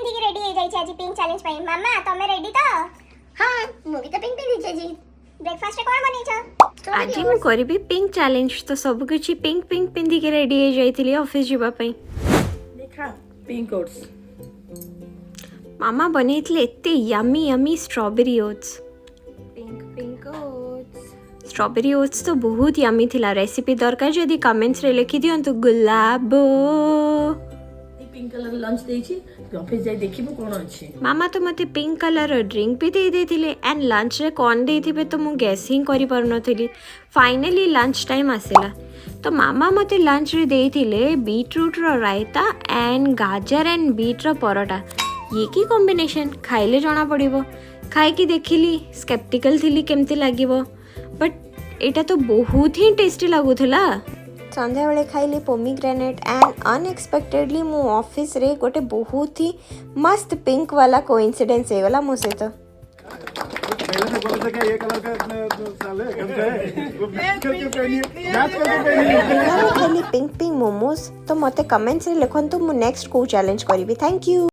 पिंधी की रेडी हो जाई छै आज पिंक चैलेंज पई मामा तमे रेडी तो हां मु भी तो पिंक पिंधी छै जी ब्रेकफास्ट रे कोन बनी छ आज मु करबी पिंक चैलेंज तो सब कुछ पिंक पिंक पिंधी के रेडी हो जाइथिली ऑफिस जीवा पई देखा पिंक ओट्स मामा बनेइथिले एते yummy yummy strawberry oats pink pink oats strawberry oats तो बहुत यमी थिला रेसिपी दरकार जदी कमेंट्स रे लिखि दियंतु गुलाबो पिंक कलर लंच देछि ऑफिस जाई देखिबो कोन अछि मामा तो मते पिंक कलर ड्रिंक भी दे देथिले एंड लंच रे कोन देथिबे तो मु गेसिंग करि परनथिली फाइनली लंच टाइम आसिला तो मामा मते लंच रे देथिले बीटरूट रो रायता एंड गाजर एंड बीट रो परोटा ये की कॉम्बिनेशन खाइले जाना पड़िबो खाई की देखिली स्केप्टिकल थिली केमती लागिबो बट एटा तो बहुत ही टेस्टी लागुथला संध्या बेले खाइली पोमीग्रेनेट एंड अनएक्सपेक्टेडली मु ऑफिस रे गोटे बहुत ही मस्त पिंक वाला कोइंसिडेंस हे वाला मो सहित पहले से बोला था क्या ये कलर का साल है कब से वो मैच करके पहनी मैच करके पहनी खाइली पिंक पिंक मोमोज तो मते कमेंट्स रे लिखंतु मु नेक्स्ट को चैलेंज करिवि थैंक यू।